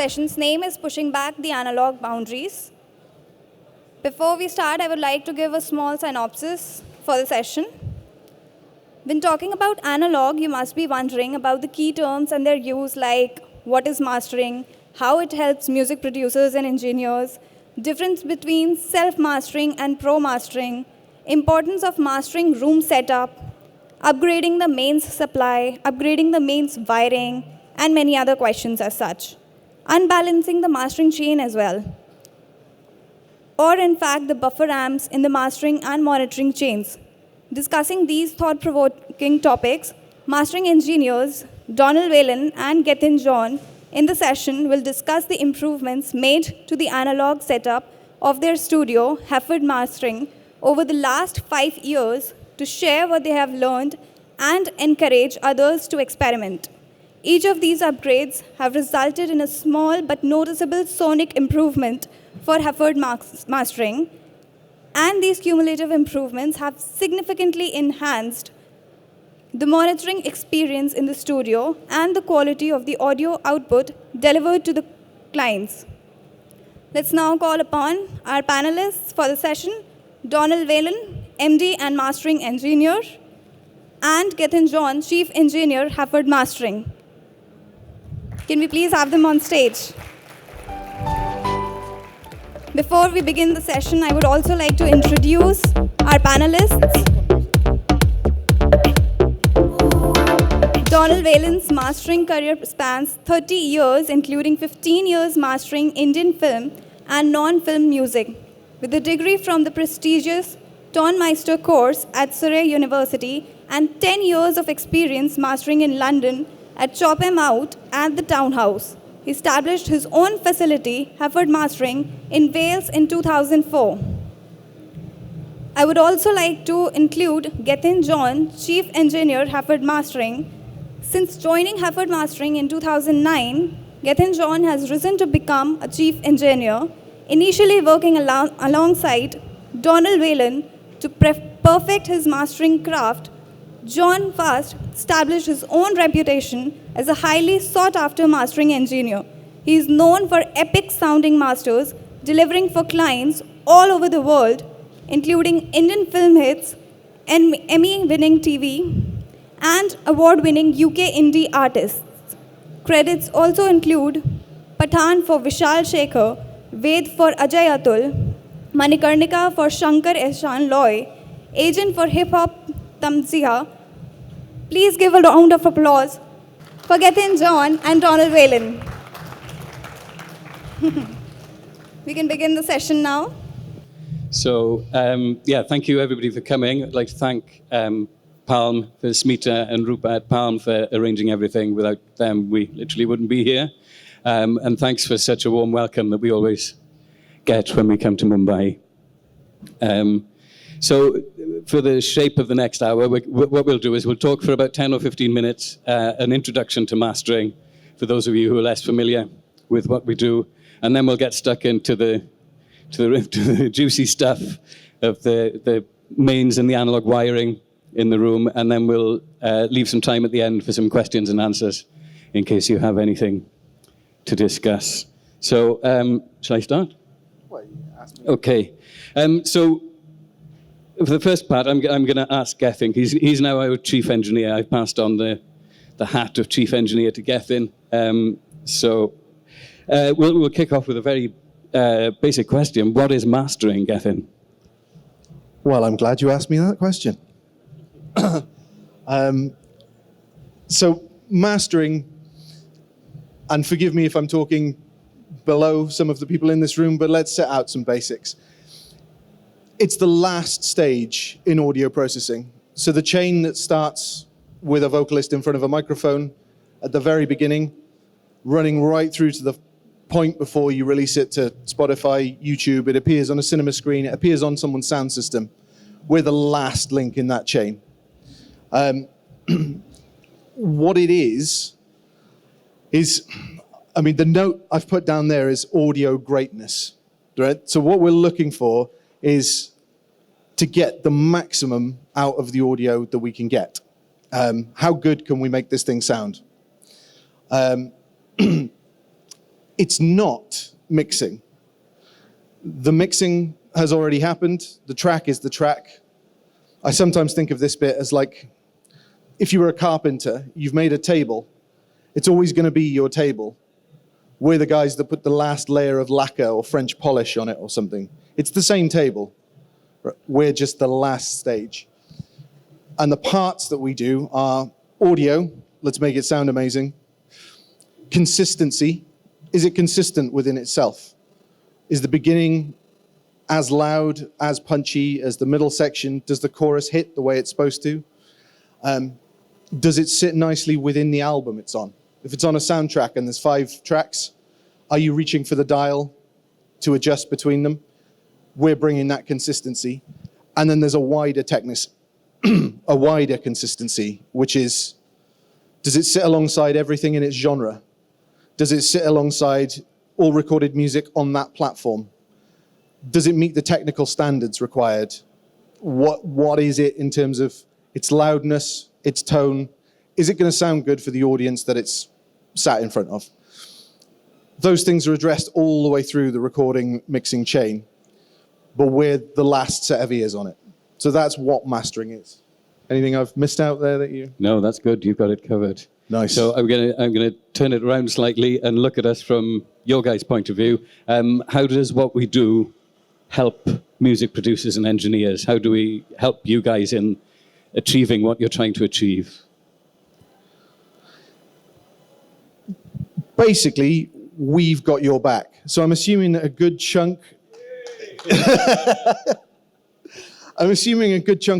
session's name is Pushing Back the Analog Boundaries. Before we start, I would like to give a small synopsis for the session. When talking about analog, you must be wondering about the key terms and their use, like what is mastering, how it helps music producers and engineers, difference between self-mastering and pro-mastering, importance of mastering room setup, upgrading the mains supply, upgrading the mains wiring, and many other questions as such. Unbalancing the mastering chain as well. Or in fact, the buffer amps in the mastering and monitoring chains. Discussing these thought-provoking topics, mastering engineers Donal Whelan and Gethin in the session will discuss the improvements made to the analog setup of their studio, Hafod Mastering, over the last 5 years to share what they have learned and encourage others to experiment. Each of these upgrades have resulted in a small but noticeable sonic improvement for Hafod Mastering, and these cumulative improvements have significantly enhanced the monitoring experience in the studio and the quality of the audio output delivered to the clients. Let's now call upon our panelists for the session, Donal Whelan, MD and Mastering Engineer, and Gethin, Chief Engineer, Hafod Mastering. Can we please have them on stage? Before we begin the session, I would also like to introduce our panelists. Donal Whelan's mastering career spans 30 years, including 15 years mastering Indian film and non-film music. With a degree from the prestigious Tonmeister course at Surrey University and 10 years of experience mastering in London at Chop 'Em Out at the Townhouse. He established his own facility, Hafod Mastering, in Wales in 2004. I would also like to include Gethin, Chief Engineer, Hafod Mastering. Since joining Hafod Mastering in 2009, Gethin has risen to become a Chief Engineer, initially working alongside Donal Whelan to perfect his mastering craft. John fast established his own reputation as a highly sought-after mastering engineer. He is known for epic-sounding masters, delivering for clients all over the world, including Indian film hits, Emmy-winning TV, and award-winning UK indie artists. Credits also include Pathan for Vishal Shekhar, Ved for Ajay Atul, Manikarnika for Shankar Ehsan Loy, Agent for Hip Hop Tamziha. Please give a round of applause for Gethin and Donal Whelan. We can begin the session now. So, thank you everybody for coming. I'd like to thank Palm for Smita and Rupa at Palm for arranging everything. Without them, we literally wouldn't be here. And thanks for such a warm welcome that we always get when we come to Mumbai. So for the shape of the next hour, what we'll do is we'll talk for about 10 or 15 minutes, an introduction to mastering, for those of you who are less familiar with what we do, and then we'll get stuck into the juicy stuff of the mains and the analog wiring in the room, and then we'll leave some time at the end for some questions and answers in case you have anything to discuss. So, shall I start? Well, you ask me. Okay. So, for the first part, I'm going to ask Gethin. He's now our chief engineer. I've passed on the hat of chief engineer to Gethin. We'll kick off with a very basic question. What is mastering, Gethin? Well, I'm glad you asked me that question. So mastering, and forgive me if I'm talking below some of the people in this room, but let's set out some basics. It's the last stage in audio processing. So the chain that starts with a vocalist in front of a microphone at the very beginning, running right through to the point before you release it to Spotify, YouTube, it appears on a cinema screen, it appears on someone's sound system. We're the last link in that chain. What it is, the note I've put down there is audio greatness, right? So what we're looking for is to get the maximum out of the audio that we can get. How good can we make this thing sound? it's not mixing. The mixing has already happened. The track is the track. I sometimes think of this bit as like, if you were a carpenter, you've made a table. It's always going to be your table. We're the guys that put the last layer of lacquer or French polish on it or something. It's the same table. We're just the last stage. And the parts that we do are audio. Let's make it sound amazing. Consistency. Is it consistent within itself? Is the beginning as loud, as punchy as the middle section? Does the chorus hit the way it's supposed to? Does it sit nicely within the album it's on? If it's on a soundtrack and there's 5 tracks, are you reaching for the dial to adjust between them? We're bringing that consistency. And then there's a wider a wider consistency, which is, does it sit alongside everything in its genre? Does it sit alongside all recorded music on that platform? Does it meet the technical standards required? What is it in terms of its loudness, its tone? Is it going to sound good for the audience that it's sat in front of? Those things are addressed all the way through the recording mixing chain, but we're the last set of ears on it. So that's what mastering is. Anything I've missed out there that you? No, that's good. You've got it covered. Nice. So I'm gonna turn it around slightly and look at us from your guys' point of view. How does what we do help music producers and engineers? How do we help you guys in achieving what you're trying to achieve? Basically, we've got your back. So I'm assuming that a good chunk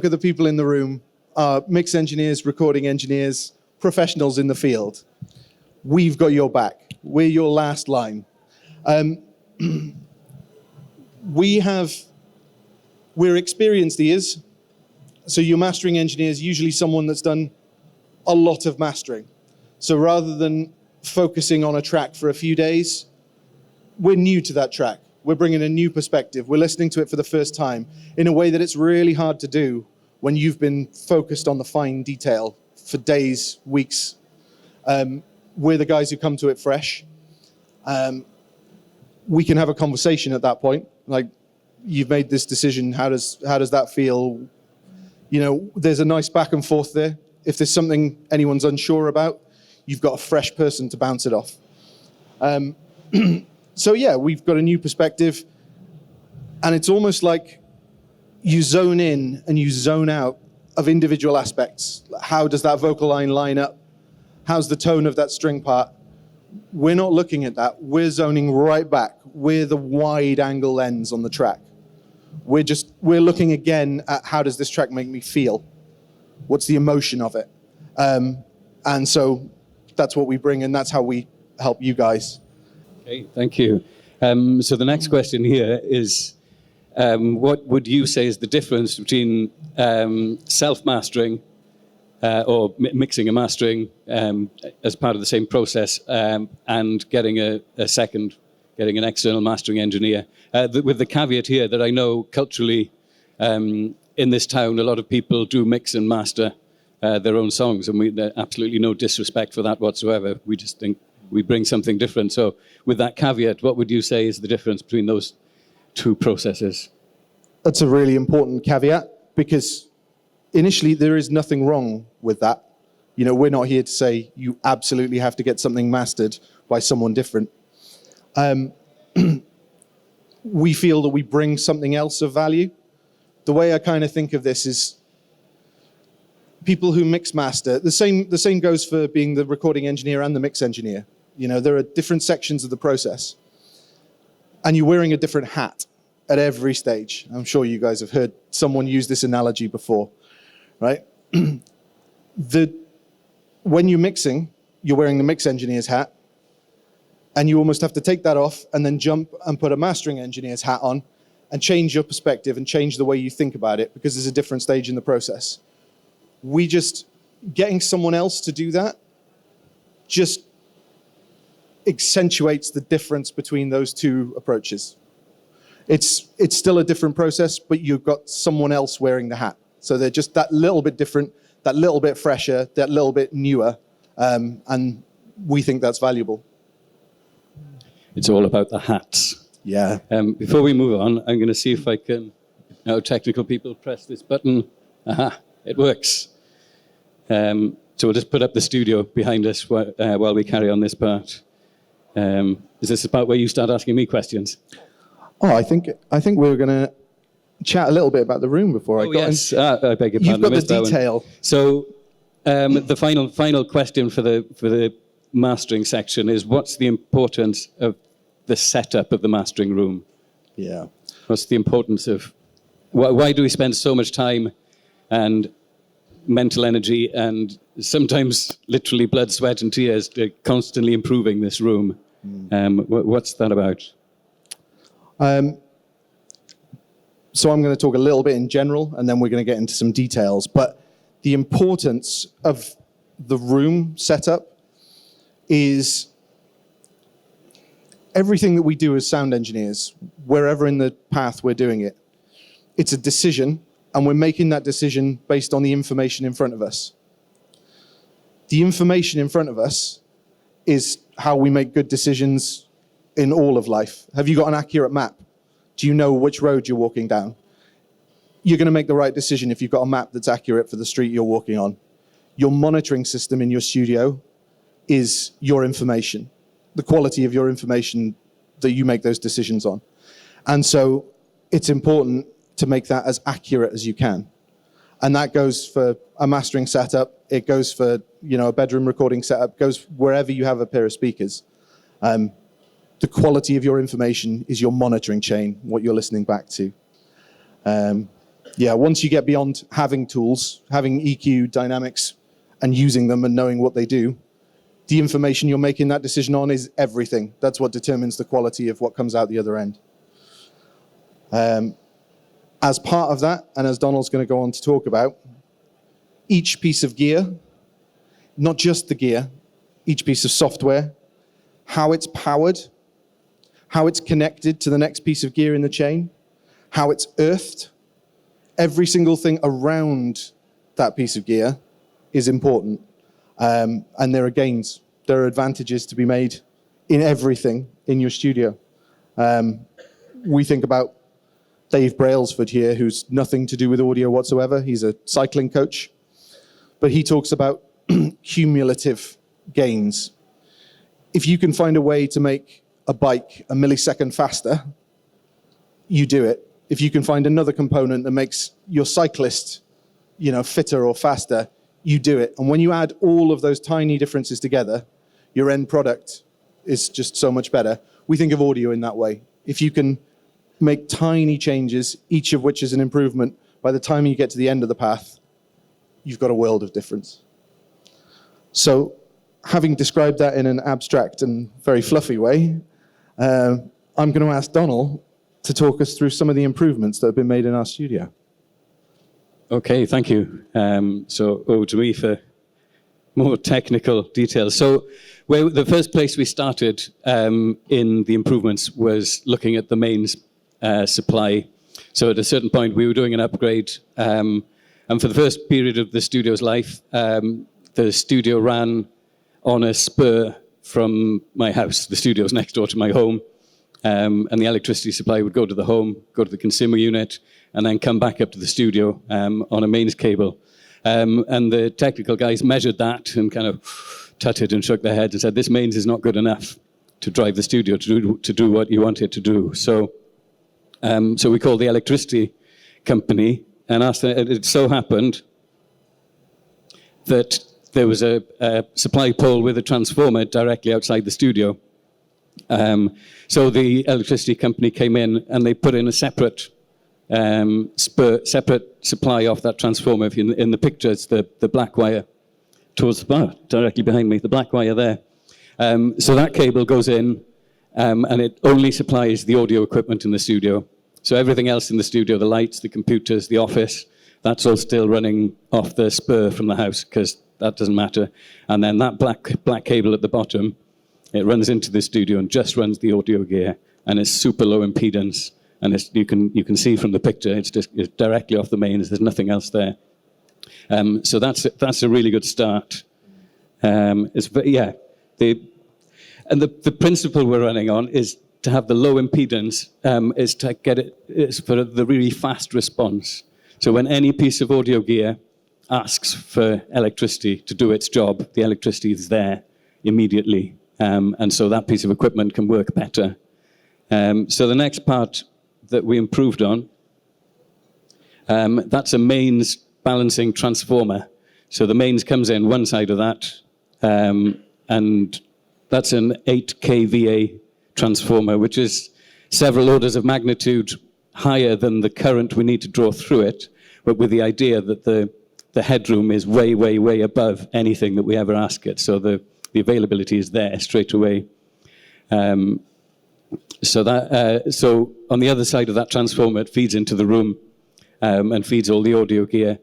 of the people in the room are mix engineers, recording engineers, professionals in the field. We've got your back. We're your last line. We're experienced ears. So your mastering engineer is usually someone that's done a lot of mastering. So rather than focusing on a track for a few days, we're new to that track. We're bringing a new perspective. We're listening to it for the first time in a way that it's really hard to do when you've been focused on the fine detail for days, weeks. We're the guys who come to it fresh. We can have a conversation at that point. Like, you've made this decision. How does that feel? You know, there's a nice back and forth there. If there's something anyone's unsure about, you've got a fresh person to bounce it off. So yeah, we've got a new perspective, and it's almost like you zone in and you zone out of individual aspects. How does that vocal line line up? How's the tone of that string part? We're not looking at that. We're zoning right back. We're the wide angle lens on the track. We're looking again at how does this track make me feel? What's the emotion of it? And so that's what we bring, and that's how we help you guys. Okay, thank you. So the next question here is, what would you say is the difference between self-mastering or mixing and mastering as part of the same process and getting an external mastering engineer? With the caveat here that I know culturally in this town, a lot of people do mix and master their own songs, and there's absolutely no disrespect for that whatsoever. We just think we bring something different. So with that caveat, what would you say is the difference between those two processes? That's a really important caveat, because initially there is nothing wrong with that. You know, we're not here to say you absolutely have to get something mastered by someone different. We feel that we bring something else of value. The way I kind of think of this is people who mix master, the same goes for being the recording engineer and the mix engineer. You know, there are different sections of the process, and you're wearing a different hat at every stage. I'm sure you guys have heard someone use this analogy before, right? When you're mixing, you're wearing the mix engineer's hat, and you almost have to take that off and then jump and put a mastering engineer's hat on and change your perspective and change the way you think about it, because there's a different stage in the process. Getting someone else to do that just accentuates the difference between those two approaches. It's still a different process, but you've got someone else wearing the hat. So they're just that little bit different, that little bit fresher, that little bit newer, and we think that's valuable. It's all about the hats. Yeah. Before we move on, I'm going to see if I can, now technical people, press this button. Aha, it works. So we'll just put up the studio behind us while we carry on this part. Is this the part where you start asking me questions? Oh, I think we were going to chat a little bit about the room before I got yes. in. I beg your pardon. You've got I the missed that one. detail. So the final question for the mastering section is, what's the importance of the setup of the mastering room? Yeah. What's the importance of why do we spend so much time and mental energy and sometimes literally blood, sweat and tears constantly improving this room? What's that about? So I'm going to talk a little bit in general, and then we're going to get into some details. But the importance of the room setup is everything that we do as sound engineers, wherever in the path we're doing it. It's a decision, and we're making that decision based on the information in front of us. The information in front of us is how we make good decisions in all of life. Have you got an accurate map? Do you know which road you're walking down? You're going to make the right decision if you've got a map that's accurate for the street you're walking on. Your monitoring system in your studio is your information, the quality of your information that you make those decisions on. And so it's important to make that as accurate as you can. And that goes for a mastering setup. It goes for, a bedroom recording setup, goes wherever you have a pair of speakers. The quality of your information is your monitoring chain, what you're listening back to. Once you get beyond having tools, having EQ, dynamics, and using them and knowing what they do, the information you're making that decision on is everything. That's what determines the quality of what comes out the other end. As part of that, and as Donal's going to go on to talk about, each piece of gear, not just the gear, each piece of software, how it's powered, how it's connected to the next piece of gear in the chain, how it's earthed, every single thing around that piece of gear is important. And there are gains, there are advantages to be made in everything in your studio. We think about Dave Brailsford here, who's nothing to do with audio whatsoever. He's a cycling coach. But he talks about cumulative gains. If you can find a way to make a bike a millisecond faster, you do it. If you can find another component that makes your cyclist, fitter or faster, you do it. And when you add all of those tiny differences together, your end product is just so much better. We think of audio in that way. If you can make tiny changes, each of which is an improvement, by the time you get to the end of the path, you've got a world of difference. So, having described that in an abstract and very fluffy way, I'm going to ask Donal to talk us through some of the improvements that have been made in our studio. Okay, thank you. So over to me for more technical details. So the first place we started in the improvements was looking at the mains supply. So at a certain point, we were doing an upgrade. And for the first period of the studio's life, the studio ran on a spur from my house. The studio's next door to my home. And the electricity supply would go to the home, go to the consumer unit, and then come back up to the studio on a mains cable. And the technical guys measured that and kind of tutted and shook their heads and said, this mains is not good enough to drive the studio to do what you want it to do. So we called the electricity company and asked them. It so happened that there was a supply pole with a transformer directly outside the studio. So the electricity company came in and they put in a separate supply off that transformer. If in the picture, it's the black wire towards the bar, directly behind me, the black wire there. So that cable goes in and it only supplies the audio equipment in the studio. So everything else in the studio, the lights, the computers, the office, that's all still running off the spur from the house because that doesn't matter. And then that black cable at the bottom, it runs into the studio and just runs the audio gear, and it's super low impedance. And you can see from the picture, it's directly off the mains. There's nothing else there. So that's a really good start. And the principle we're running on is to have the low impedance, is to get it is for the really fast response. So when any piece of audio gear asks for electricity to do its job, the electricity is there immediately. And so that piece of equipment can work better. So the next part that we improved on, that's a mains balancing transformer. So the mains comes in one side of that, and that's an 8 kVA transformer, which is several orders of magnitude higher than the current we need to draw through it, but with the idea that the headroom is way, way, way above anything that we ever ask it. So the availability is there straight away. So on the other side of that transformer, it feeds into the room and feeds all the audio gear.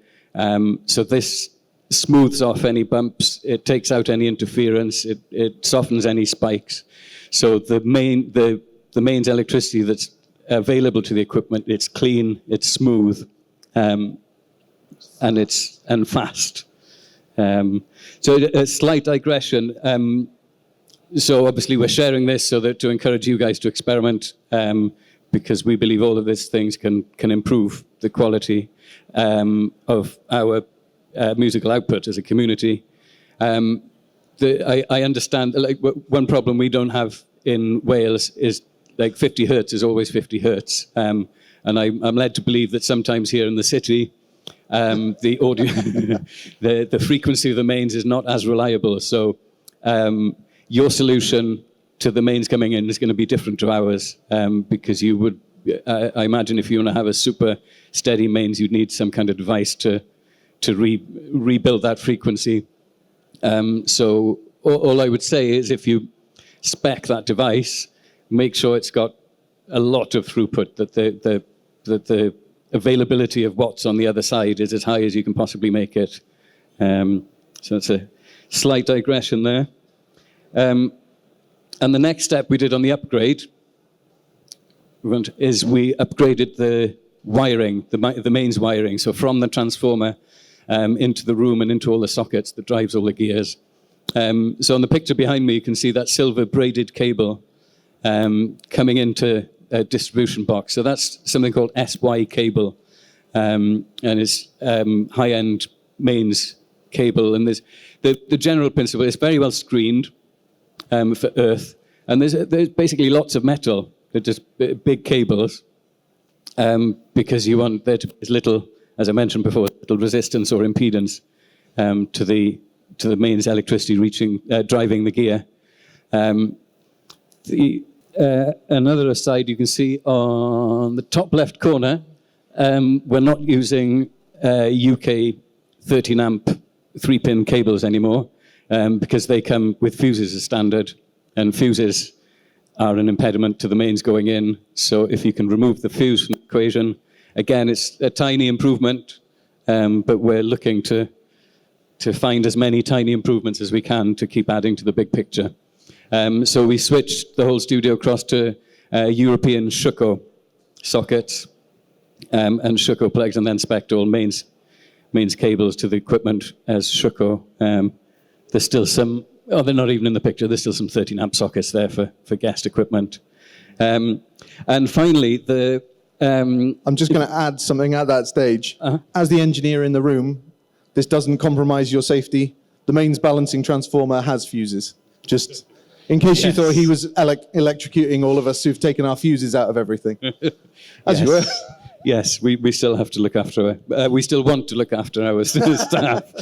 So this smooths off any bumps, it takes out any interference, it softens any spikes. So the mains electricity that's available to the equipment, it's clean, it's smooth, and fast. So a slight digression. So obviously we're sharing this so that to encourage you guys to experiment, because we believe all of these things can improve the quality of our musical output as a community. I understand, like, one problem we don't have in Wales is, like, 50 hertz is always 50 hertz. And I'm led to believe that sometimes here in the city, the audio, the frequency of the mains is not as reliable. So your solution to the mains coming in is going to be different to ours, because you would, I imagine, if you want to have a super steady mains, you'd need some kind of device to rebuild that frequency. So all I would say is, if you spec that device, make sure it's got a lot of throughput, that the availability of watts on the other side is as high as you can possibly make it. So it's a slight digression there. And the next step we did on the upgrade is we upgraded the wiring, the mains wiring. So from the transformer into the room and into all the sockets that drives all the gears. So on the picture behind me, you can see that silver braided cable coming into a distribution box. So that's something called SY cable, and it's high-end mains cable. And there's the general principle is very well screened for earth, and there's basically lots of metal. They're just big cables, because you want there to be as little, as I mentioned before, little resistance or impedance to the mains electricity driving the gear. Another aside you can see on the top left corner, we're not using UK 13 amp 3-pin cables anymore, because they come with fuses as standard, and fuses are an impediment to the mains going in. So if you can remove the fuse from the equation, again, it's a tiny improvement, but we're looking to find as many tiny improvements as we can to keep adding to the big picture. So we switched the whole studio across to European Schuko sockets and Schuko plugs, and then spec'd all mains cables to the equipment as Schuko. There's still some, they're not even in the picture, there's still some 13 amp sockets there for guest equipment. And finally, I'm just going to add something at that stage. As the engineer in the room, this doesn't compromise your safety. The mains balancing transformer has fuses. Just in case you thought he was electrocuting all of us who've taken our fuses out of everything. As you were. Yes, we still have to look after we still want to look after our staff.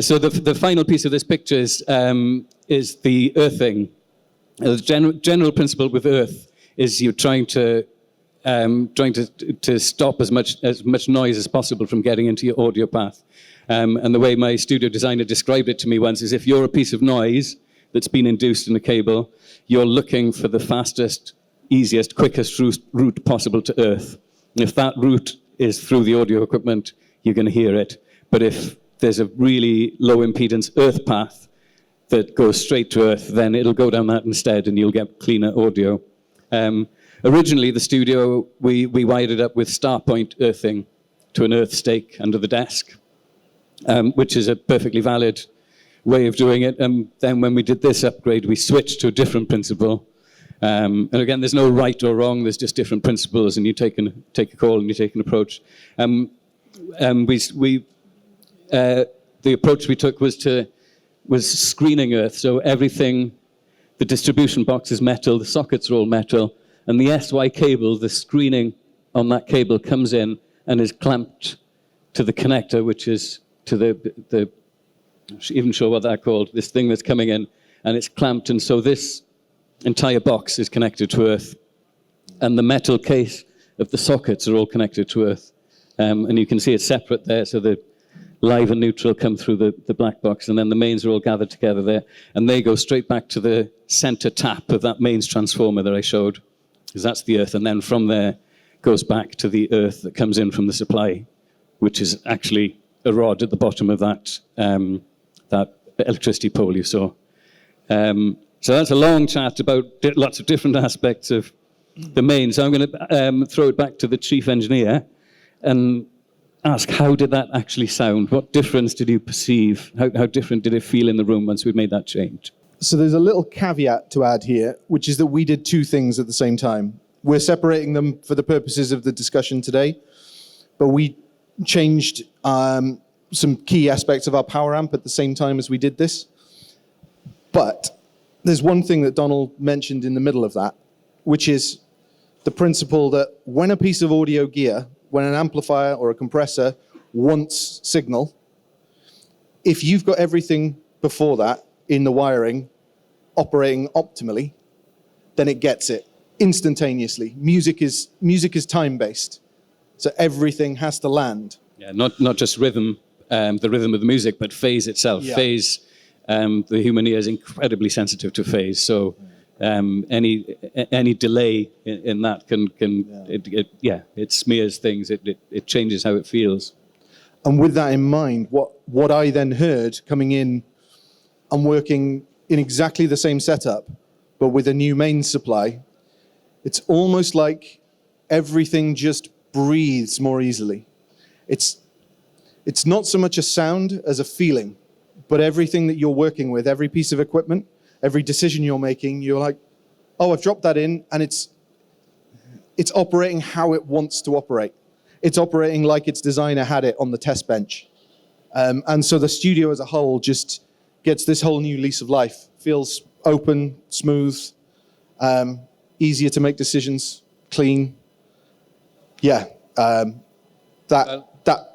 So the final piece of this picture is the earthing. The general principle with earth is you're trying to stop as much noise as possible from getting into your audio path. And the way my studio designer described it to me once is, if you're a piece of noise that's been induced in a cable, you're looking for the fastest, easiest, quickest route possible to earth. And if that route is through the audio equipment, you're going to hear it. But if there's a really low impedance earth path that goes straight to earth, then it'll go down that instead, and you'll get cleaner audio. Originally, the studio, we wired it up with star point earthing to an earth stake under the desk, which is a perfectly valid way of doing it. And then when we did this upgrade, we switched to a different principle. And again, there's no right or wrong. There's just different principles, and you take a call and you take an approach. The approach we took was screening earth. So everything, the distribution box is metal, the sockets are all metal, and the SY cable, the screening on that cable comes in and is clamped to the connector, which is to the I'm not even sure what that's called, this thing that's coming in, and it's clamped, and so this entire box is connected to earth, and the metal case of the sockets are all connected to earth. And you can see it's separate there, so the live and neutral come through the black box, and then the mains are all gathered together there, and they go straight back to the center tap of that mains transformer that I showed, because that's the earth, and then from there goes back to the earth that comes in from the supply, which is actually a rod at the bottom of that electricity pole you saw. So that's a long chat about lots of different aspects of the mains. So I'm going to throw it back to the chief engineer and ask, how did that actually sound? What difference did you perceive? How different did it feel in the room once we'd made that change? So there's a little caveat to add here, which is that we did two things at the same time. We're separating them for the purposes of the discussion today, but we changed some key aspects of our power amp at the same time as we did this. But there's one thing that Donal mentioned in the middle of that, which is the principle that when a piece of audio gear, when an amplifier or a compressor wants signal, if you've got everything before that in the wiring operating optimally, then it gets it instantaneously. Music is time-based, so everything has to land. Yeah, not just rhythm, the rhythm of the music, but phase itself. Yeah. Phase, the human ear is incredibly sensitive to phase, so any delay in that it smears things. It changes how it feels. And with that in mind, what I then heard coming in, I'm working in exactly the same setup, but with a new main supply. It's almost like everything just breathes more easily. It's not so much a sound as a feeling, but everything that you're working with, every piece of equipment, every decision you're making, you're like, oh, I've dropped that in, and it's operating how it wants to operate. It's operating like its designer had it on the test bench. And so the studio as a whole just gets this whole new lease of life. Feels open, smooth, easier to make decisions, clean. Yeah, that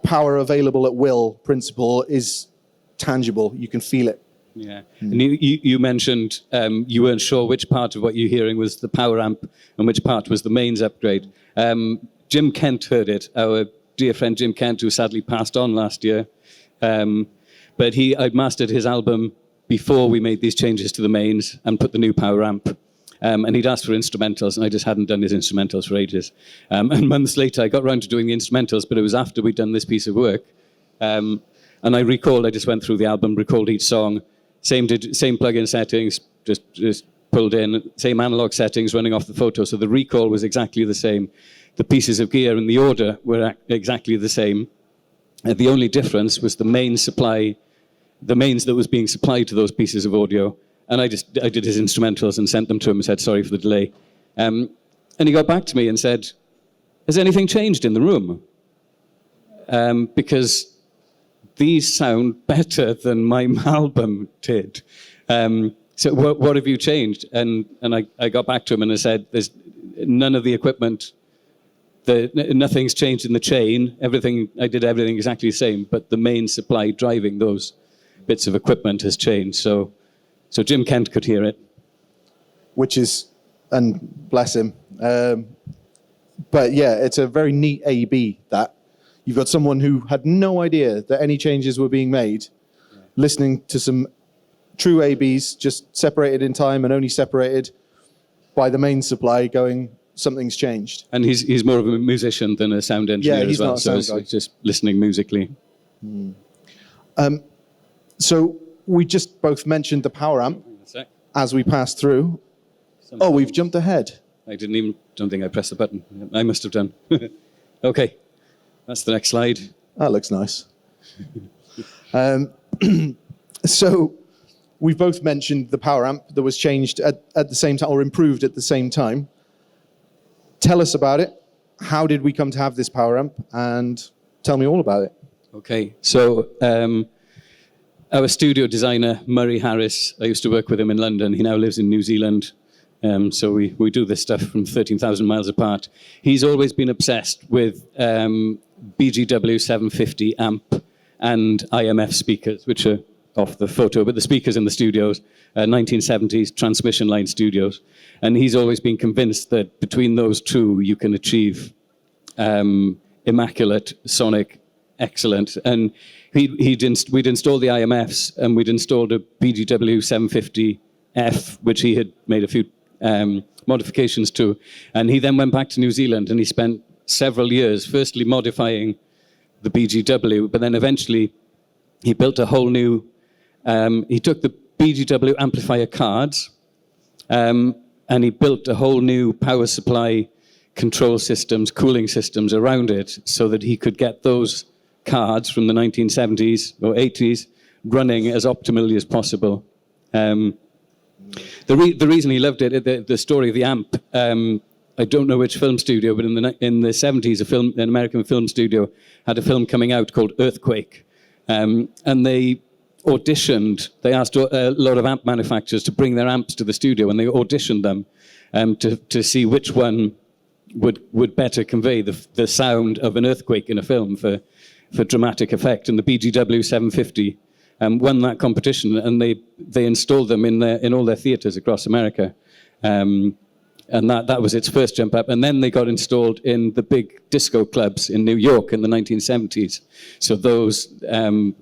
power available at will principle is tangible. You can feel it. Yeah, and you mentioned you weren't sure which part of what you're hearing was the power amp and which part was the mains upgrade. Jim Kent heard it, our dear friend Jim Kent, who sadly passed on last year. But I'd mastered his album before we made these changes to the mains and put the new power amp. And he'd asked for instrumentals, and I just hadn't done his instrumentals for ages. And months later, I got around to doing the instrumentals, but it was after we'd done this piece of work. And I just went through the album, recalled each song, same plugin settings, just pulled in, same analog settings running off the photo. So the recall was exactly the same. The pieces of gear and the order were exactly the same. The only difference was the mains that was being supplied to those pieces of audio. And I did his instrumentals and sent them to him and said, sorry for the delay. And he got back to me and said, has anything changed in the room? Because these sound better than my album did. So what have you changed? And I got back to him and I said, there's none of the equipment, nothing's changed in the chain. I did everything exactly the same, but the main supply driving those bits of equipment has changed. So Jim Kent could hear it. Which is, and bless him. But yeah, it's a very neat A/B that. You've got someone who had no idea that any changes were being made, listening to some true A/Bs, just separated in time and only separated by the main supply, going, something's changed. And he's more of a musician than a sound engineer as well, so it's just listening musically. So we just both mentioned the power amp as we passed through. We've jumped ahead. Don't think I pressed the button. I must have done. Okay. That's the next slide. That looks nice. So We've both mentioned the power amp that was changed at the same time, or improved at the same time. Tell us about it. How did we come to have this power amp? And tell me all about it. Okay, so our studio designer, Murray Harris, I used to work with him in London. He now lives in New Zealand. So we do this stuff from 13,000 miles apart. He's always been obsessed with BGW 750 amp and IMF speakers, which are off the photo, but the speakers in the studios, 1970s transmission line studios. And he's always been convinced that between those two, you can achieve immaculate sonic excellence. And we'd installed the IMFs, and we'd installed a BGW 750F, which he had made a few modifications to. And he then went back to New Zealand, and he spent several years, firstly modifying the BGW, but then eventually he built a whole new, he took the BGW amplifier cards, and he built a whole new power supply control systems, cooling systems around it, so that he could get those cards from the 1970s or 80s running as optimally as possible. The reason he loved it, the story of the amp, I don't know which film studio, but in the 70s, an American film studio had a film coming out called Earthquake, and they auditioned. They asked a lot of amp manufacturers to bring their amps to the studio, and they auditioned them to see which one would better convey the sound of an earthquake in a film for dramatic effect. And the BGW 750 won that competition, and they installed them in all their theaters across America. And that was its first jump up. And then they got installed in the big disco clubs in New York in the 1970s. So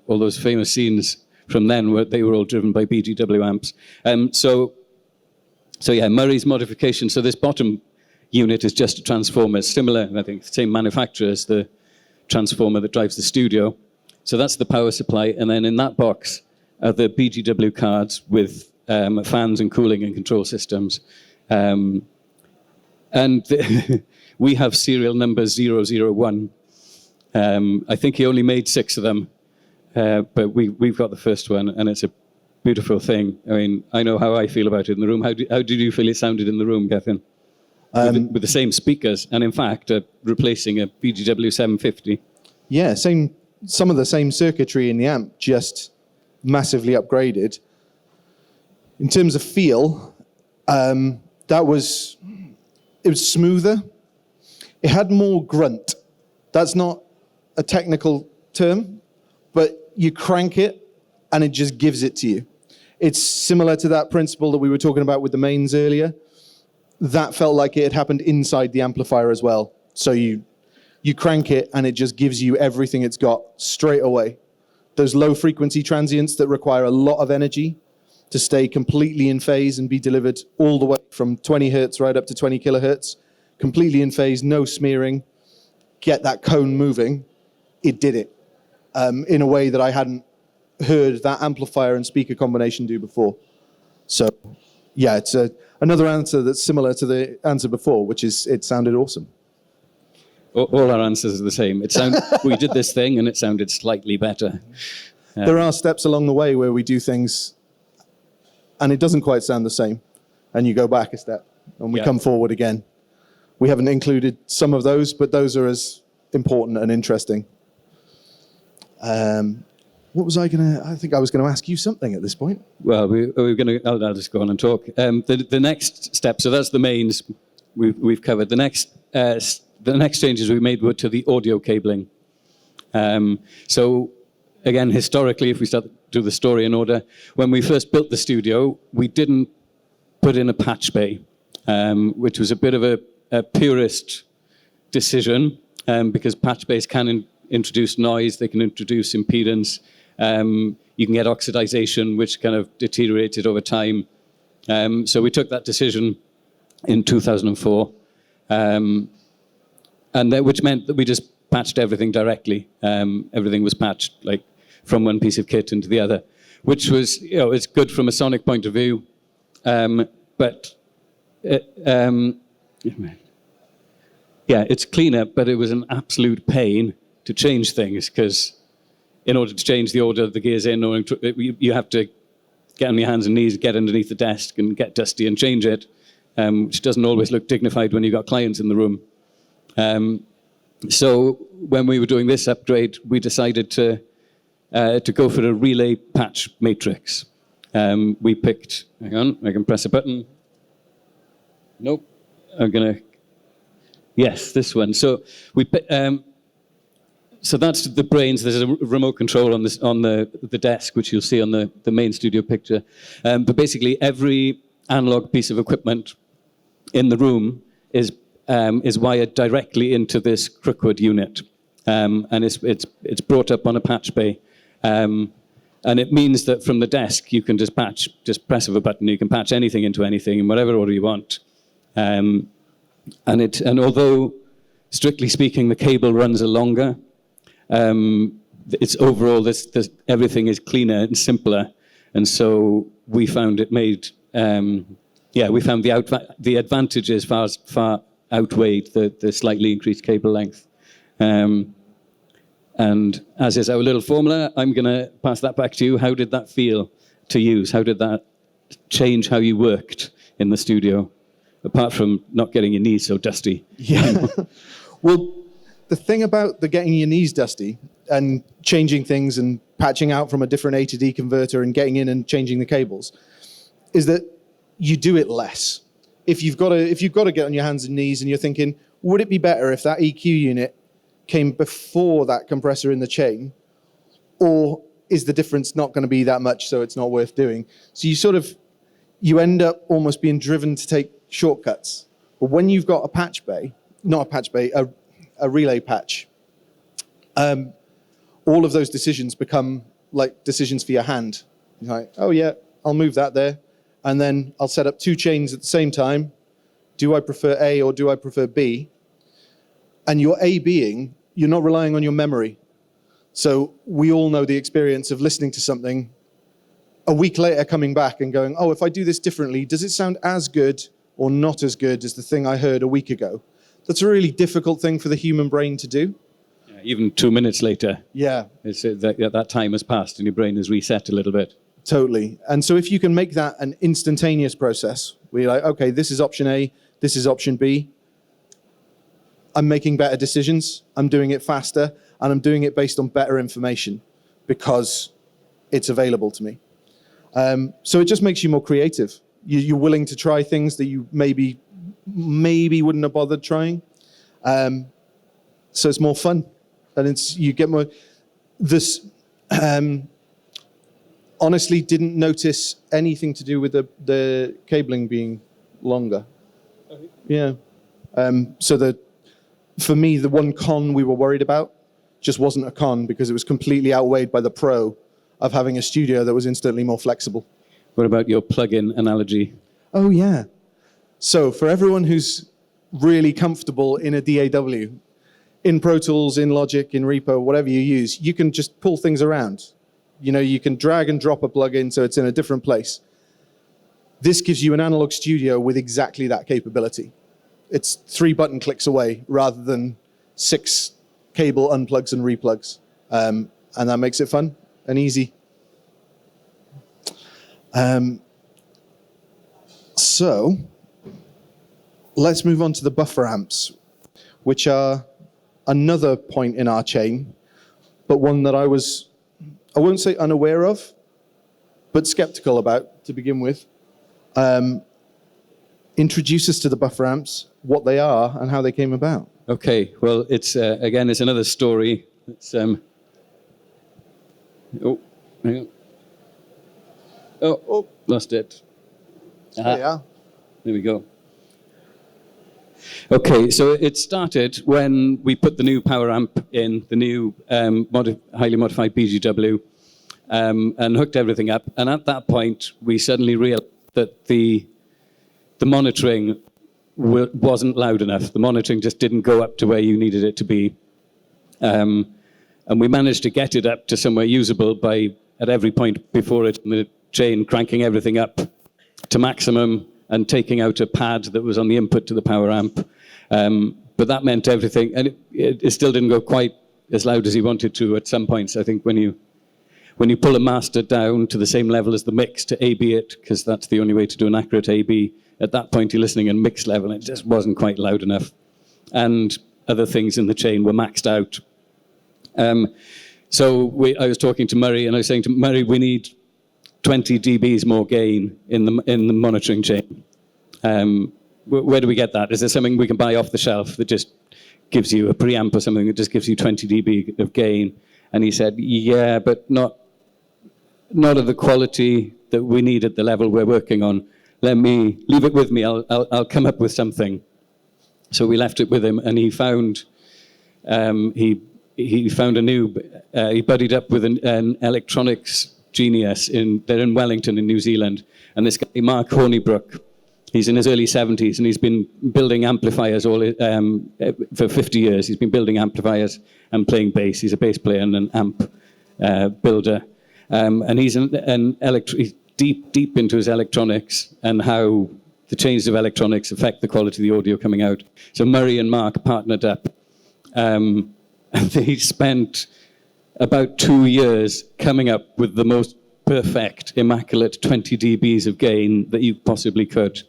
all those famous scenes from then, they were all driven by BGW amps. So yeah, Murray's modification. So this bottom unit is just a transformer, similar, I think, same manufacturer as the transformer that drives the studio. So that's the power supply. And then in that box are the BGW cards with fans and cooling and control systems. And we have serial number 001. I think he only made 6 of them, but we've got the first one, and it's a beautiful thing. I mean, I know how I feel about it in the room. How did you feel it sounded in the room, Gethin? With the same speakers, and in fact, replacing a BGW 750. Yeah, some of the same circuitry in the amp, just massively upgraded. In terms of feel, it was smoother. It had more grunt. That's not a technical term, but you crank it and it just gives it to you. It's similar to that principle that we were talking about with the mains earlier. That felt like it had happened inside the amplifier as well. So you crank it and it just gives you everything it's got straight away. Those low frequency transients that require a lot of energy to stay completely in phase and be delivered all the way from 20 hertz right up to 20 kilohertz, completely in phase, no smearing, get that cone moving. It did it in a way that I hadn't heard that amplifier and speaker combination do before. So yeah, it's another answer that's similar to the answer before, which is it sounded awesome. All our answers are the same. We did this thing and it sounded slightly better. There are steps along the way where we do things and it doesn't quite sound the same. And you go back a step and we come forward again. We haven't included some of those, but those are as important and interesting. What was I think I was going to ask you something at this point. Well, I'll just go on and talk. The next step, so that's the mains we've covered. The next changes we made were to the audio cabling. So again, historically, if we start to do the story in order, when we first built the studio, we didn't put in a patch bay, which was a bit of a purist decision, because patch bays can introduce noise, they can introduce impedance, you can get oxidization, which kind of deteriorated over time. So we took that decision in 2004, which meant that we just patched everything directly. Everything was patched like from one piece of kit into the other, which was, it's good from a sonic point of view, but it's cleaner, but it was an absolute pain to change things, because in order to change the order of the gears in, you have to get on your hands and knees, get underneath the desk and get dusty and change it, which doesn't always look dignified when you've got clients in the room. So when we were doing this upgrade, we decided to go for a relay patch matrix. We picked, hang on, I can press a button. Nope, I'm gonna, yes, this one. So so that's the brains. There's a remote control on the desk, which you'll see on the main studio picture. But basically, every analog piece of equipment in the room is wired directly into this Crookwood unit, and it's brought up on a patch bay. And it means that from the desk, you can just press of a button, you can patch anything into anything in whatever order you want. And although, strictly speaking, the cable runs longer, it's overall, everything is cleaner and simpler. And so we found it made, we found the advantages far outweighed the slightly increased cable length. And as is our little formula, I'm going to pass that back to you. How did that feel to use? How did that change how you worked in the studio, apart from not getting your knees so dusty? Yeah. Well, the thing about the getting your knees dusty and changing things and patching out from a different A to D converter and getting in and changing the cables is that you do it less. If you've got to get on your hands and knees and you're thinking, would it be better if that EQ unit came before that compressor in the chain, or is the difference not going to be that much, so it's not worth doing? So you end up almost being driven to take shortcuts. But when you've got a patch bay, not a patch bay, a relay patch, all of those decisions become like decisions for your hand. You're like, oh yeah, I'll move that there, and then I'll set up 2 chains at the same time. Do I prefer A or do I prefer B? And your A being, you're not relying on your memory. So we all know the experience of listening to something, a week later coming back and going, oh, if I do this differently, does it sound as good or not as good as the thing I heard a week ago? That's a really difficult thing for the human brain to do. Yeah, even 2 minutes later, yeah, that time has passed and your brain has reset a little bit. Totally. And so if you can make that an instantaneous process, where you're like, okay, this is option A, this is option B, I'm making better decisions, I'm doing it faster, and I'm doing it based on better information because it's available to me. So it just makes you more creative. You're willing to try things that you maybe wouldn't have bothered trying. So it's more fun, and you get more. This honestly didn't notice anything to do with the cabling being longer. Okay. Yeah. For me, the one con we were worried about just wasn't a con because it was completely outweighed by the pro of having a studio that was instantly more flexible. What about your plug-in analogy? Oh, yeah. So for everyone who's really comfortable in a DAW, in Pro Tools, in Logic, in Reaper, whatever you use, you can just pull things around. You know, you can drag and drop a plugin so it's in a different place. This gives you an analog studio with exactly that capability. It's 3 button clicks away rather than 6 cable unplugs and replugs. And that makes it fun and easy. So let's move on to the buffer amps, which are another point in our chain, but one that I won't say unaware of, but skeptical about to begin with. Introduce us to the buffer amps, what they are, and how they came about. Okay, well, it's again, it's another story. It's hang on. Oh, lost it. There you are. There we go. Okay, so it started when we put the new power amp in, the new highly modified BGW, and hooked everything up. And at that point, we suddenly realized that the monitoring wasn't loud enough. The monitoring just didn't go up to where you needed it to be. And we managed to get it up to somewhere usable by, at every point before it in the chain, cranking everything up to maximum and taking out a pad that was on the input to the power amp. But that meant everything, and it still didn't go quite as loud as he wanted to at some points. I think when when you pull a master down to the same level as the mix to A-B it, because that's the only way to do an accurate A-B, at that point you're listening in mix level, and it just wasn't quite loud enough. And other things in the chain were maxed out. So I was talking to Murray, and I was saying to Murray, we need 20 dBs more gain in the monitoring chain. Where do we get that? Is there something we can buy off the shelf that just gives you a preamp or something that just gives you 20 dB of gain? And he said, yeah, but not of the quality that we need at the level we're working on. Leave it with me. I'll come up with something. So we left it with him, and he found he found a new. He buddied up with an electronics genius they're in Wellington in New Zealand, and this guy Mark Hornibrook. He's in his early 70s, and he's been building amplifiers for 50 years. He's been building amplifiers and playing bass. He's a bass player and an amp builder. And he's he's deep into his electronics and how the changes of electronics affect the quality of the audio coming out. So Murray and Mark partnered up. And they spent about 2 years coming up with the most perfect, immaculate 20 dBs of gain that you possibly could.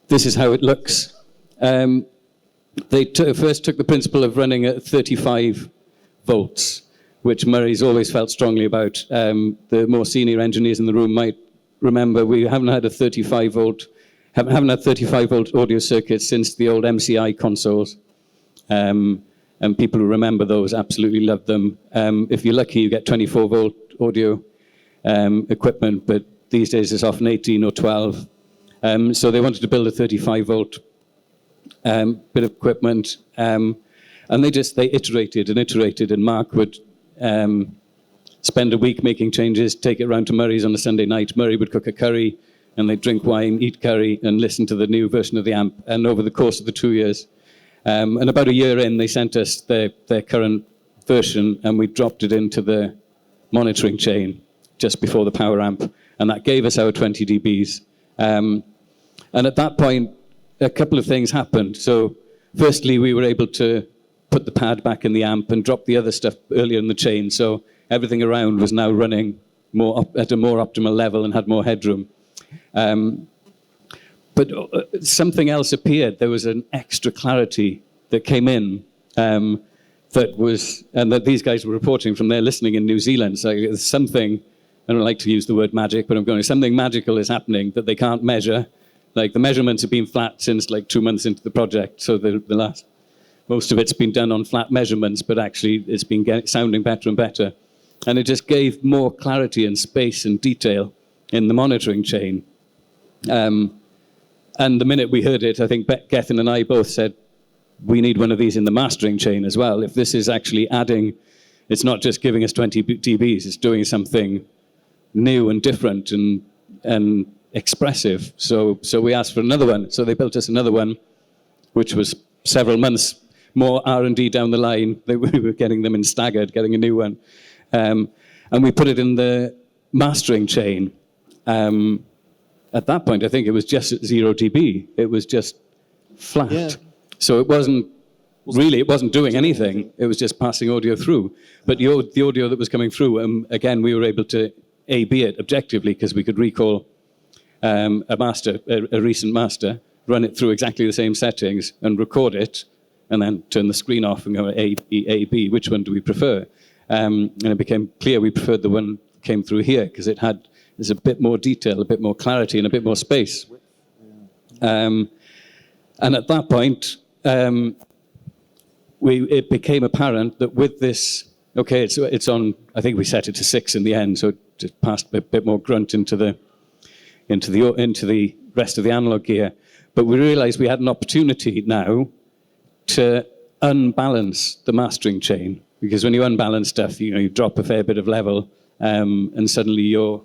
This is how it looks. They first took the principle of running at 35 volts, which Murray's always felt strongly about. The more senior engineers in the room might remember we haven't had 35 volt audio circuits since the old MCI consoles. And people who remember those absolutely love them. If you're lucky, you get 24 volt audio equipment, but these days it's often 18 or 12. So they wanted to build a 35 volt bit of equipment, and they iterated and iterated, and Mark would spend a week making changes, take it around to Murray's on a Sunday night. Murray would cook a curry, and they'd drink wine, eat curry, and listen to the new version of the amp. And over the course of the 2 years, and about a year in, they sent us their current version, and we dropped it into the monitoring chain just before the power amp, and that gave us our 20 dBs. And at that point, a couple of things happened. So firstly, we were able to put the pad back in the amp and drop the other stuff earlier in the chain. So everything around was now running at a more optimal level and had more headroom. But something else appeared. There was an extra clarity that came in and that these guys were reporting from their listening in New Zealand. So there's something, I don't like to use the word magic, but I'm going, something magical is happening that they can't measure. Like the measurements have been flat since like 2 months into the project. So most of it's been done on flat measurements, but actually it's been sounding better and better. And it just gave more clarity and space and detail in the monitoring chain. And the minute we heard it, I think Gethin and I both said, we need one of these in the mastering chain as well. If this is actually adding, it's not just giving us 20 dBs, it's doing something new and different and expressive. So we asked for another one. So they built us another one, which was several months more R&D down the line. We were getting them in staggered, getting a new one. And we put it in the mastering chain. At that point, I think it was just at 0 dB. It was just flat. Yeah. So it wasn't doing anything. It was just passing audio through. But the audio that was coming through, again, we were able to A/B it objectively because we could recall a recent master, run it through exactly the same settings and record it, and then turn the screen off and go A/B, which one do we prefer? And it became clear we preferred the one that came through here because there's a bit more detail, a bit more clarity, and a bit more space. And at that point, it became apparent that with this, okay, it's on. I think we set it to 6 in the end, so it just passed a bit more grunt into the rest of the analog gear. But we realized we had an opportunity now to unbalance the mastering chain, because when you unbalance stuff, you drop a fair bit of level, and suddenly your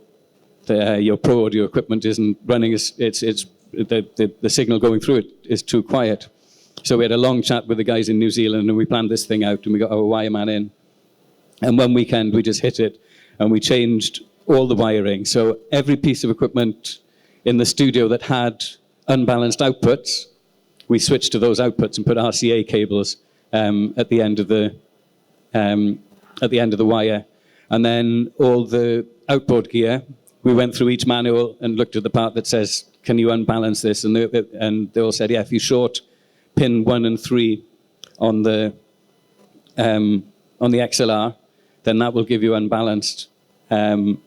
pro audio equipment isn't running. The signal going through it is too quiet. So we had a long chat with the guys in New Zealand, and we planned this thing out, and we got our wireman in. And one weekend we just hit it, and we changed all the wiring. So every piece of equipment in the studio that had unbalanced outputs, we switched to those outputs and put RCA cables at the end of the wire. And then all the outboard gear, we went through each manual and looked at the part that says, can you unbalance this? And they all said, yeah, if you short pin 1 and 3 on the XLR, then that will give you unbalanced. And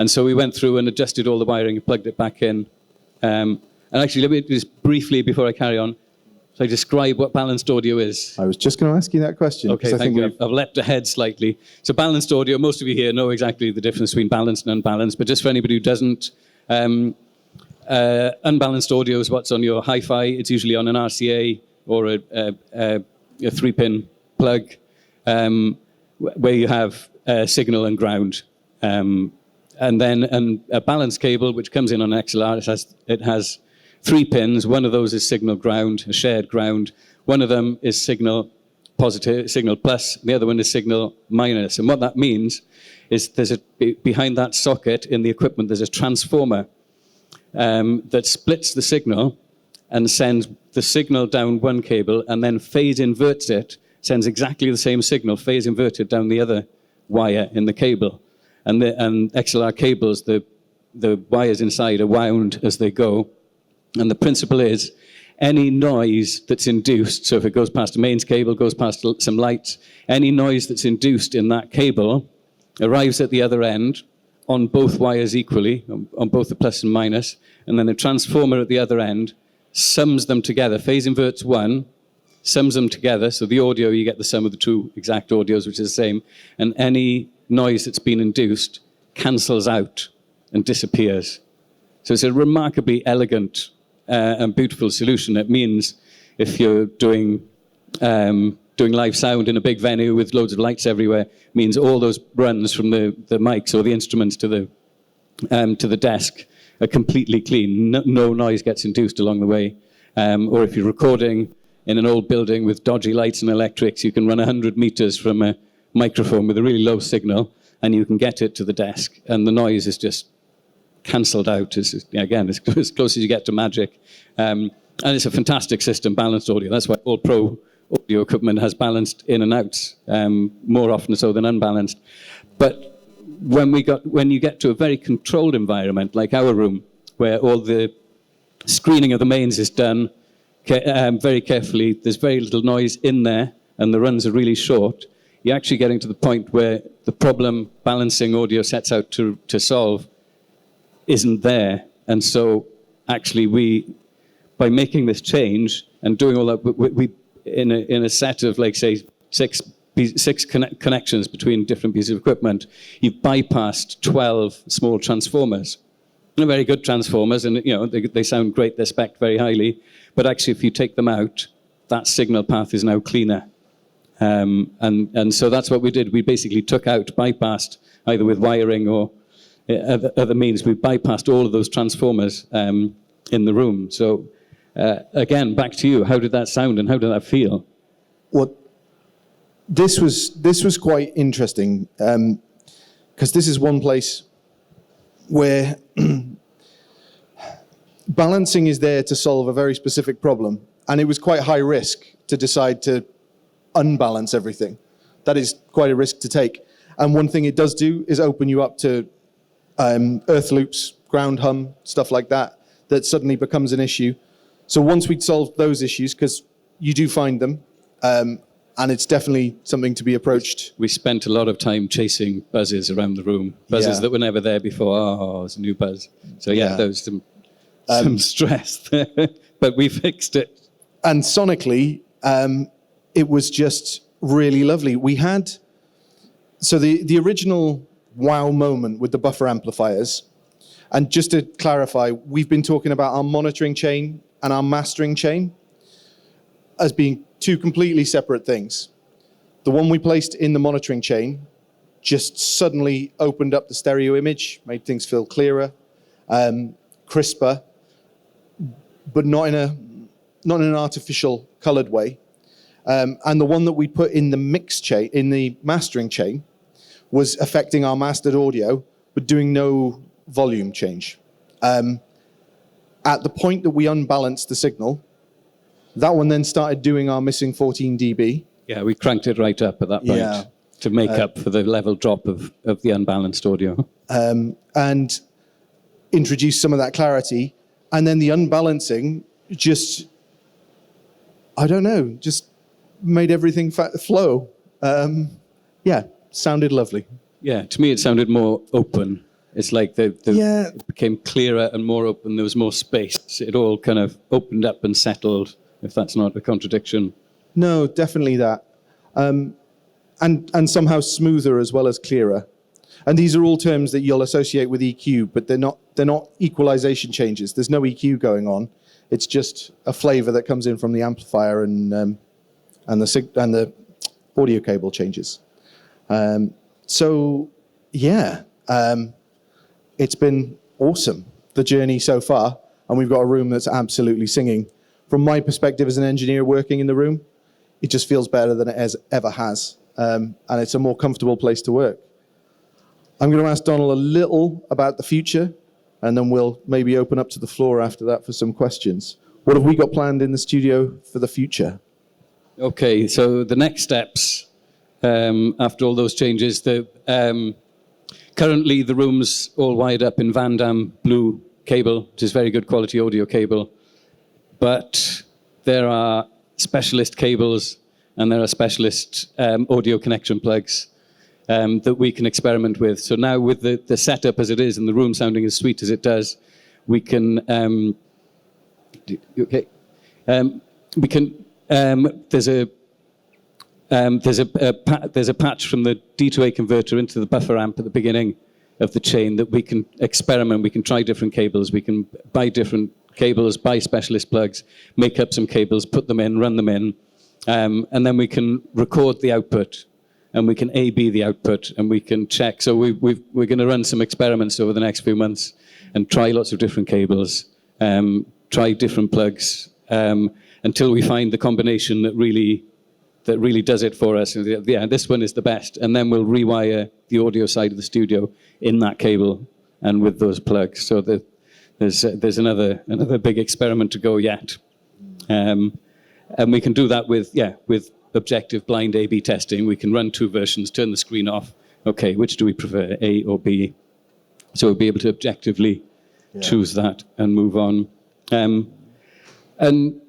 so we went through and adjusted all the wiring and plugged it back in. And actually, let me just briefly, before I carry on, so I describe what balanced audio is. I was just going to ask you that question. Okay, thank you. I've leapt ahead slightly. So balanced audio, most of you here know exactly the difference between balanced and unbalanced, but just for anybody who doesn't, unbalanced audio is what's on your hi-fi. It's usually on an RCA or a 3-pin plug, where you have signal and ground. And then a balanced cable, which comes in on an XLR, it has 3 pins. One of those is signal ground, a shared ground. One of them is signal positive, signal plus. The other one is signal minus. And what that means is behind that socket in the equipment, there's a transformer that splits the signal and sends the signal down one cable and then phase inverts it, sends exactly the same signal, phase inverted down the other wire in the cable. And XLR cables, the wires inside are wound as they go. And the principle is any noise that's induced, so if it goes past a mains cable, goes past some lights, any noise that's induced in that cable arrives at the other end on both wires equally, on both the plus and minus, and then the transformer at the other end sums them together, phase inverts one, sums them together, so the audio, you get the sum of the two exact audios, which is the same, and any noise that's been induced cancels out and disappears. So it's a remarkably elegant and beautiful solution. It means if you're doing live sound in a big venue with loads of lights everywhere, means all those runs from the mics or the instruments to the desk are completely clean. No noise gets induced along the way. Or if you're recording in an old building with dodgy lights and electrics, you can run 100 meters from a microphone with a really low signal, and you can get it to the desk, and the noise is just cancelled out. Again, as close as you get to magic. And it's a fantastic system, balanced audio. That's why all pro audio equipment has balanced in and outs, more often so than unbalanced. But when you get to a very controlled environment, like our room, where all the screening of the mains is done very carefully, there's very little noise in there, and the runs are really short, you're actually getting to the point where the problem balancing audio sets out to solve isn't there. And so actually by making this change and doing all that, we in a set of, like, say, six connections between different pieces of equipment, you've bypassed 12 small transformers. They're very good transformers, and they sound great, they're spec'd very highly, but actually if you take them out, that signal path is now cleaner. And so that's what we did. We basically bypassed, either with wiring or other means, we bypassed all of those transformers in the room. So again, back to you. How did that sound and how did that feel? Well, this was quite interesting, because this is one place where balancing is there to solve a very specific problem, and it was quite high risk to decide to unbalance everything. That is quite a risk to take. And one thing it does do is open you up to earth loops, ground hum, stuff like that suddenly becomes an issue. So once we'd solved those issues, because you do find them, and it's definitely something to be approached. We spent a lot of time chasing buzzes around the room, buzzes that were never there before. Oh, it's a new buzz. So there was some stress there, but we fixed it. And sonically, it was just really lovely. We had, so the original wow moment with the buffer amplifiers, and just to clarify, we've been talking about our monitoring chain and our mastering chain as being two completely separate things. The one we placed in the monitoring chain just suddenly opened up the stereo image, made things feel clearer, crisper, but not in an artificial colored way. And the one that we put in the mix chain, in the mastering chain, was affecting our mastered audio, but doing no volume change. At the point that we unbalanced the signal, that one then started doing our missing 14 dB. Yeah, we cranked it right up at that point. Yeah. To make up for the level drop of the unbalanced audio. And introduce some of that clarity. And then the unbalancing just, I don't know, just made everything flow. Yeah, sounded lovely. Yeah, to me it sounded more open. It's like it became clearer and more open. There was more space. It all kind of opened up and settled, if that's not a contradiction. No, definitely that. And somehow smoother as well as clearer. And these are all terms that you'll associate with EQ, but they're not equalization changes. There's no EQ going on. It's just a flavor that comes in from the amplifier and the audio cable changes. It's been awesome, the journey so far, and we've got a room that's absolutely singing. From my perspective as an engineer working in the room, it just feels better than it ever has, and it's a more comfortable place to work. I'm going to ask Donal a little about the future, and then we'll maybe open up to the floor after that for some questions. What have we got planned in the studio for the future? Okay, so the next steps after all those changes, currently the room's all wired up in Van Damme blue cable, which is very good quality audio cable. But there are specialist cables and there are specialist audio connection plugs that we can experiment with. So now with the setup as it is and the room sounding as sweet as it does, we can there's a patch from the D2A converter into the buffer amp at the beginning of the chain that we can experiment. We can try different cables. We can buy different cables, buy specialist plugs, make up some cables, put them in, run them in, and then we can record the output and we can A/B the output and we can check. So we're going to run some experiments over the next few months and try lots of different cables, try different plugs until we find the combination that really does it for us. Yeah, this one is the best. And then we'll rewire the audio side of the studio in that cable and with those plugs. So there's another big experiment to go yet. And we can do that with objective blind A/B testing. We can run two versions, turn the screen off. Okay, which do we prefer, A or B? So we'll be able to objectively choose that and move on. And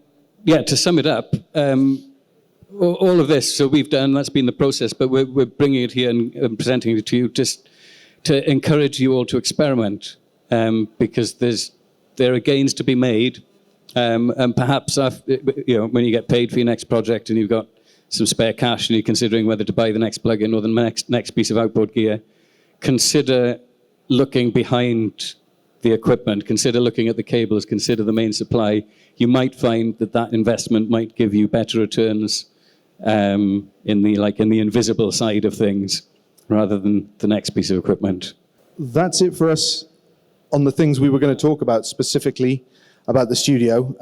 yeah, to sum it up, all of this, so we've done, that's been the process, but we're bringing it here and presenting it to you just to encourage you all to experiment, because there are gains to be made, and perhaps when you get paid for your next project and you've got some spare cash and you're considering whether to buy the next plugin or the next piece of outboard gear, consider looking behind the equipment, consider looking at the cables, consider the main supply. You might find that investment might give you better returns in the invisible side of things rather than the next piece of equipment. That's it for us on the things we were going to talk about specifically about the studio.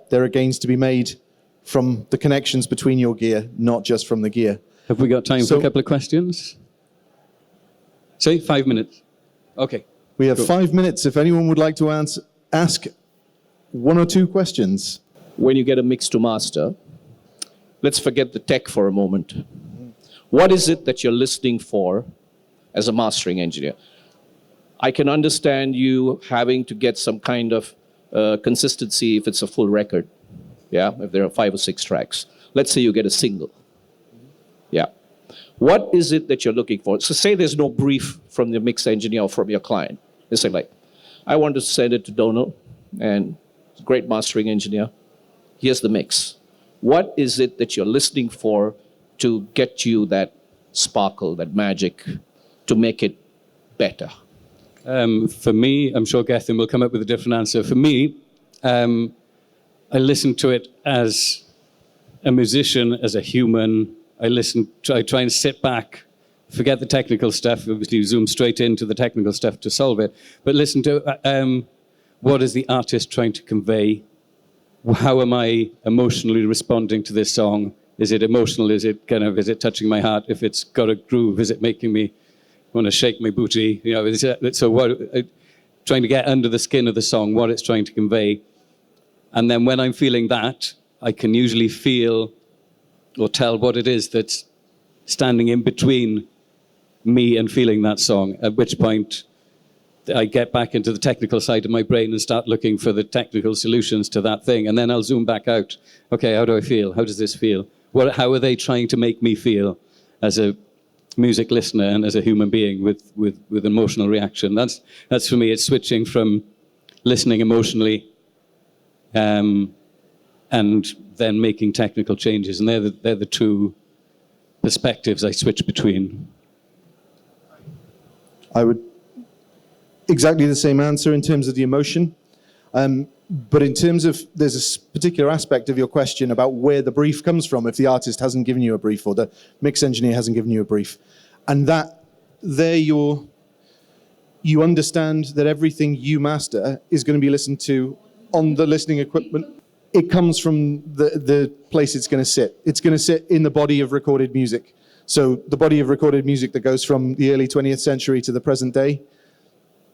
There are gains to be made from the connections between your gear, not just from the gear. Have we got time for a couple of questions? Say 5 minutes. Okay. We have 5 minutes if anyone would like to ask one or two questions. When you get a mix to master, let's forget the tech for a moment. What is it that you're listening for as a mastering engineer? I can understand you having to get some kind of consistency if it's a full record. Yeah, if there are 5 or 6 tracks. Let's say you get a single. Yeah. What is it that you're looking for? So say there's no brief from the mix engineer or from your client. They say like, I want to send it to Donal, and great mastering engineer. Here's the mix. What is it that you're listening for to get you that sparkle, that magic, to make it better? For me, I'm sure Gethin will come up with a different answer. For me, I listen to it as a musician, as a human. I try and sit back, forget the technical stuff, obviously zoom straight into the technical stuff to solve it, but listen to what is the artist trying to convey? How am I emotionally responding to this song? Is it emotional? Is it touching my heart? If it's got a groove, is it making me want to shake my booty? Trying to get under the skin of the song, what it's trying to convey. And then when I'm feeling that, I can usually feel or tell what it is that's standing in between me and feeling that song, at which point I get back into the technical side of my brain and start looking for the technical solutions to that thing. And then I'll zoom back out. Okay, how do I feel? How does this feel? How are they trying to make me feel as a music listener and as a human being with emotional reaction? That's for me, it's switching from listening emotionally and then making technical changes. And they're the two perspectives I switch between. I would exactly the same answer in terms of the emotion. But in terms of, there's a particular aspect of your question about where the brief comes from if the artist hasn't given you a brief or the mix engineer hasn't given you a brief. And that there you understand that everything you master is going to be listened to on the listening equipment. It comes from the place it's going to sit. It's going to sit in the body of recorded music. So the body of recorded music that goes from the early 20th century to the present day,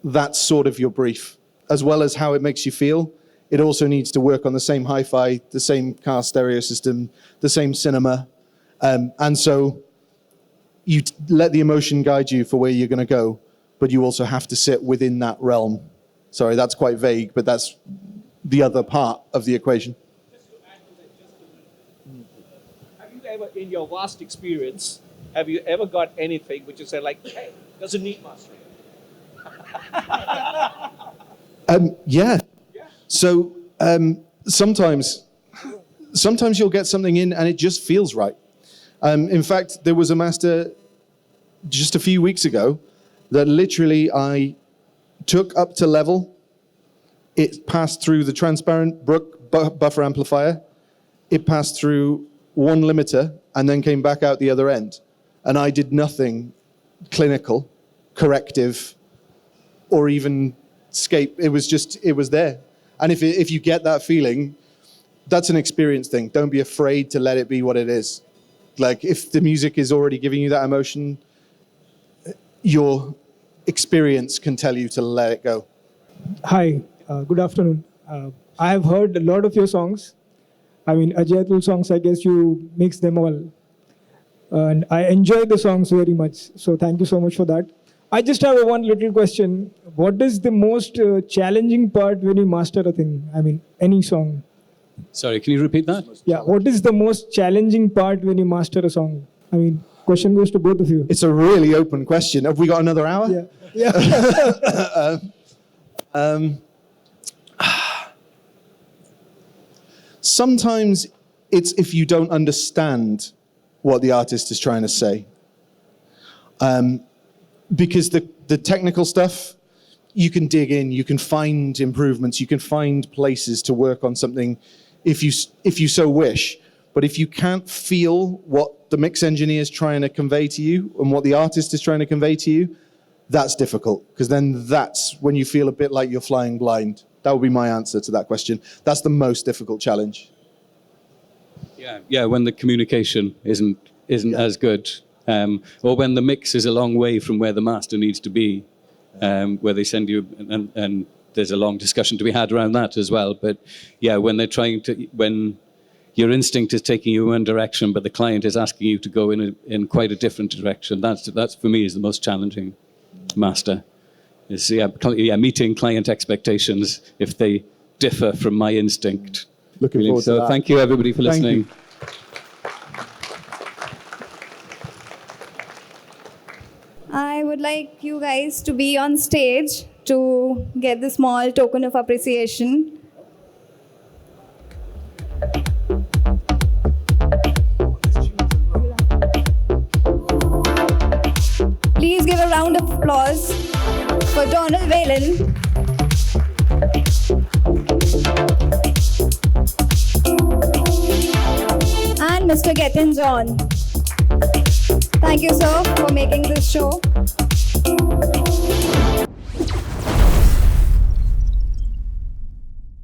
that's sort of your brief. As well as how it makes you feel, it also needs to work on the same hi-fi, the same car stereo system, the same cinema. And so you let the emotion guide you for where you're going to go, but you also have to sit within that realm. Sorry, that's quite vague, but that's the other part of the equation. Just to add to that, have you ever, in your vast experience, have you ever got anything which you said like, hey, doesn't need mastering? Yeah. So sometimes you'll get something in and it just feels right. In fact, there was a master just a few weeks ago that literally I took up to level. It passed through the transparent Brook buffer amplifier. It passed through one limiter and then came back out the other end. And I did nothing clinical, corrective, or even escape. It was there. And if you get that feeling, that's an experience thing. Don't be afraid to let it be what it is. Like if the music is already giving you that emotion, your experience can tell you to let it go. Hi, good afternoon. I have heard a lot of your songs. I mean, Ajay Atul songs, I guess you mix them all. And I enjoy the songs very much. So thank you so much for that. I just have one little question. What is the most challenging part when you master a thing? I mean, any song. Sorry, can you repeat that? Yeah, what is the most challenging part when you master a song? I mean, question goes to both of you. It's a really open question. Have we got another hour? Yeah. Sometimes it's if you don't understand what the artist is trying to say. Because the technical stuff, you can dig in, you can find improvements, you can find places to work on something if you so wish. But if you can't feel what the mix engineer is trying to convey to you and what the artist is trying to convey to you, that's difficult, because then that's when you feel a bit like you're flying blind. That would be my answer to that question. That's the most difficult challenge. Yeah, when the communication isn't as good, or when the mix is a long way from where the master needs to be, where they send you, and there's a long discussion to be had around that as well. But yeah, when your instinct is taking you in one direction, but the client is asking you to go in quite a different direction, that's for me is the most challenging master. Is meeting client expectations if they differ from my instinct. Looking forward to that. Thank you everybody for listening. Thank you. I would like you guys to be on stage to get the small token of appreciation. Please give a round of applause for Donal, Whelan. And Mr. Gethin John. Thank you, sir, for making this show.